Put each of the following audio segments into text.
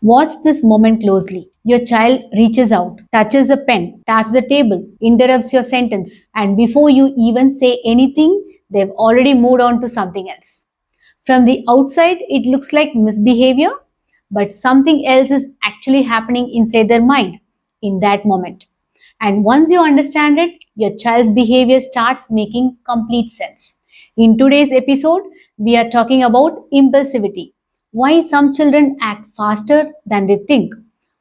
Watch this moment closely. Your child reaches out, touches a pen, taps the table, interrupts your sentence, and before you even say anything, they've already moved on to something else. From the outside, it looks like misbehavior, but something else is actually happening inside their mind in that moment. And once you understand it, your child's behavior starts making complete sense. In today's episode, we are talking about impulsivity. Why some children act faster than they think,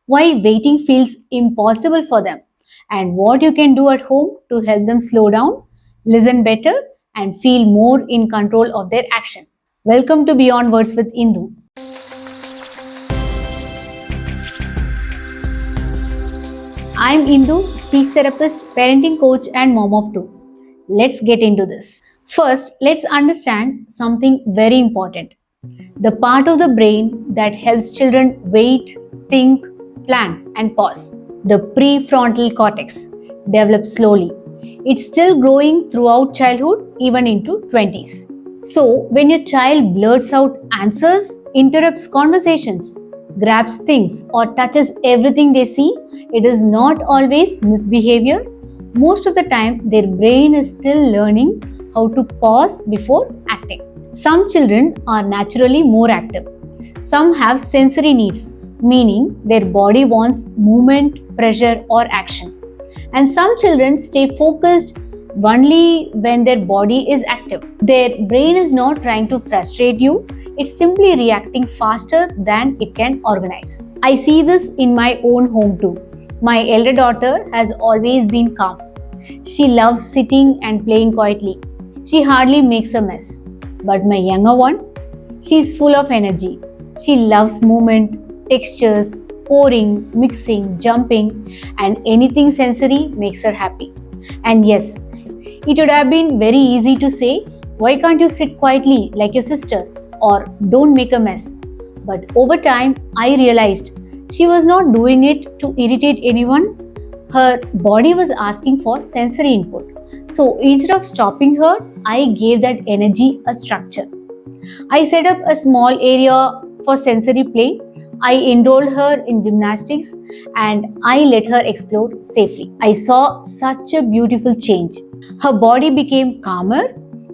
why waiting feels impossible for them, and what you can do at home to help them slow down, listen better, and feel more in control of their action. Welcome to Beyond Words with Indu. I'm Indu, speech therapist, parenting coach, and mom of two. Let's get into this. First, let's understand something very important. The part of the brain that helps children wait, think, plan, and pause. The prefrontal cortex develops slowly. It's still growing throughout childhood, even into 20s. So, when your child blurts out answers, interrupts conversations, grabs things, or touches everything they see, it is not always misbehavior. Most of the time, their brain is still learning how to pause before acting. Some children are naturally more active. Some have sensory needs, meaning their body wants movement, pressure, or action. And some children stay focused only when their body is active. Their brain is not trying to frustrate you, it's simply reacting faster than it can organize. I see this in my own home too. My elder daughter has always been calm. She loves sitting and playing quietly. She hardly makes a mess. But my younger one, she is full of energy. She loves movement, textures, pouring, mixing, jumping, and anything sensory makes her happy. And yes, it would have been very easy to say, why can't you sit quietly like your sister? Or don't make a mess. But over time, I realized she was not doing it to irritate anyone. Her body was asking for sensory input. So instead of stopping her, I gave that energy a structure. I set up a small area for sensory play. I enrolled her in gymnastics and I let her explore safely. I saw such a beautiful change. Her body became calmer,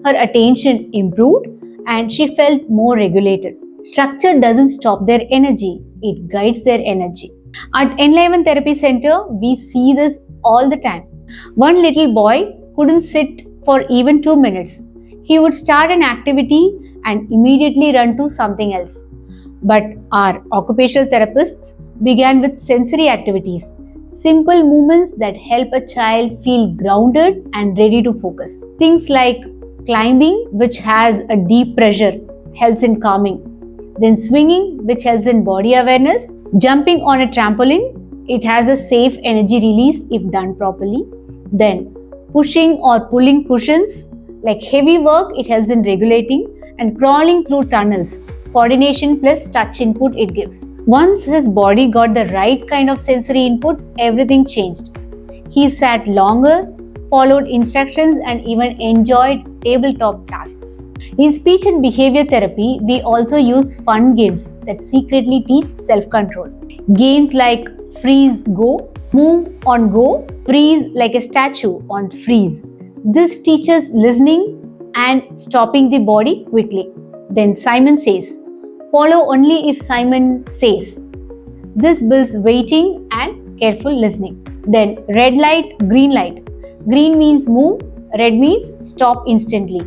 her attention improved, and she felt more regulated. Structure doesn't stop their energy, it guides their energy. At Enliven Therapy Center, we see this all the time. One little boy couldn't sit for even 2 minutes. He would start an activity and immediately run to something else. But our occupational therapists began with sensory activities, simple movements that help a child feel grounded and ready to focus. Things like climbing, which has a deep pressure, helps in calming. Then swinging, which helps in body awareness. Jumping on a trampoline, it has a safe energy release if done properly. Then pushing or pulling cushions, like heavy work, it helps in regulating. And crawling through tunnels, coordination plus touch input it gives. Once his body got the right kind of sensory input, everything changed. He sat longer, followed instructions, and even enjoyed tabletop tasks. In speech and behavior therapy, we also use fun games that secretly teach self-control. Games like freeze go, move on go, freeze like a statue on freeze. This teaches listening and stopping the body quickly. Then Simon says, follow only if Simon says. This builds waiting and careful listening. Then red light, green light. Green means move, red means stop instantly.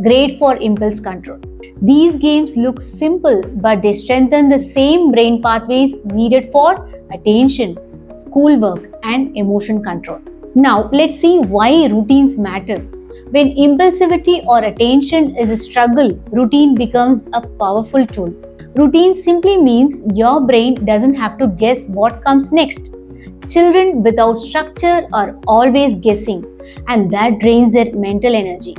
Great for impulse control. These games look simple, but they strengthen the same brain pathways needed for attention, schoolwork, and emotion control. Now, let's see why routines matter. When impulsivity or attention is a struggle, routine becomes a powerful tool. Routine simply means your brain doesn't have to guess what comes next. Children without structure are always guessing, and that drains their mental energy.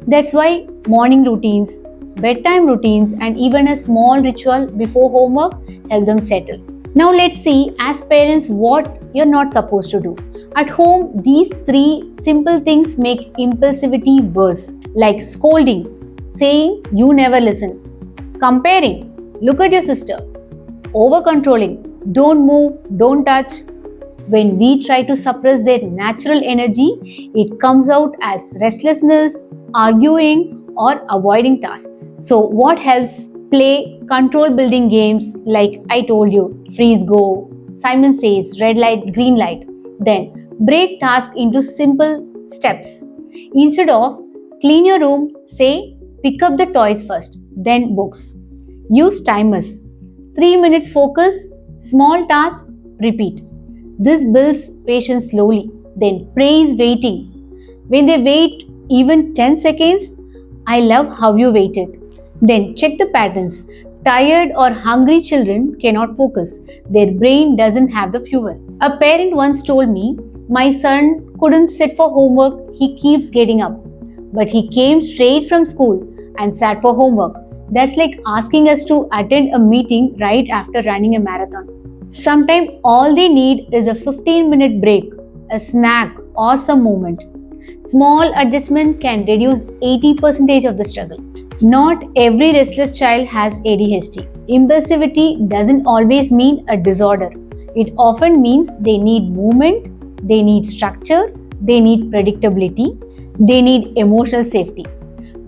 That's why morning routines, bedtime routines, and even a small ritual before homework help them settle. Now let's see as parents what you're not supposed to do. At home, these three simple things make impulsivity worse, like scolding, saying you never listen, comparing, look at your sister, over controlling. Don't move, don't touch. When we try to suppress their natural energy, it comes out as restlessness, arguing, or avoiding tasks. So, what helps? Play control building games like I told you, freeze go, Simon says, red light, green light. Then, break tasks into simple steps. Instead of clean your room, say pick up the toys first, then books. Use timers. 3 minutes focus, small task, repeat. This builds patience slowly. Then praise waiting. When they wait even 10 seconds, I love how you waited. Then check the patterns. Tired or hungry children cannot focus. Their brain doesn't have the fuel. A parent once told me, my son couldn't sit for homework, he keeps getting up. But he came straight from school and sat for homework. That's like asking us to attend a meeting right after running a marathon. Sometimes all they need is a 15-minute break, a snack, or some movement. Small adjustment can reduce 80% of the struggle. Not every restless child has ADHD. Impulsivity doesn't always mean a disorder. It often means they need movement, they need structure, they need predictability, they need emotional safety.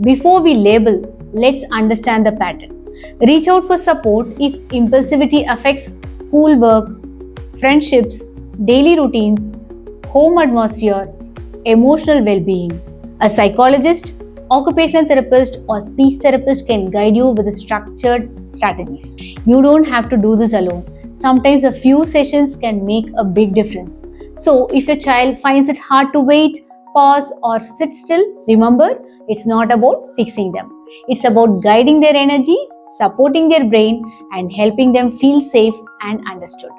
Before we label, let's understand the pattern. Reach out for support if impulsivity affects schoolwork, friendships, daily routines, home atmosphere, emotional well-being. A psychologist, occupational therapist, or speech therapist can guide you with structured strategies. You don't have to do this alone. Sometimes a few sessions can make a big difference. So, if your child finds it hard to wait, pause, or sit still, remember it's not about fixing them. It's about guiding their energy, supporting their brain, and helping them feel safe and understood.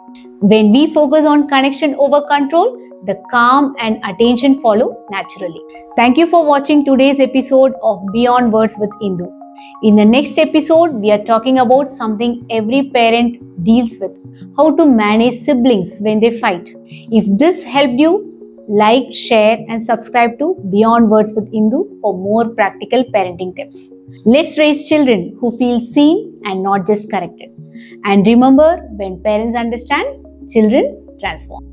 When we focus on connection over control, the calm and attention follow naturally. Thank you for watching today's episode of Beyond Words with Indu. In the next episode, we are talking about something every parent deals with: how to manage siblings when they fight. If this helped you, like, share, and subscribe to Beyond Words with Indu for more practical parenting tips. Let's raise children who feel seen and not just corrected. And remember, when parents understand, children transform.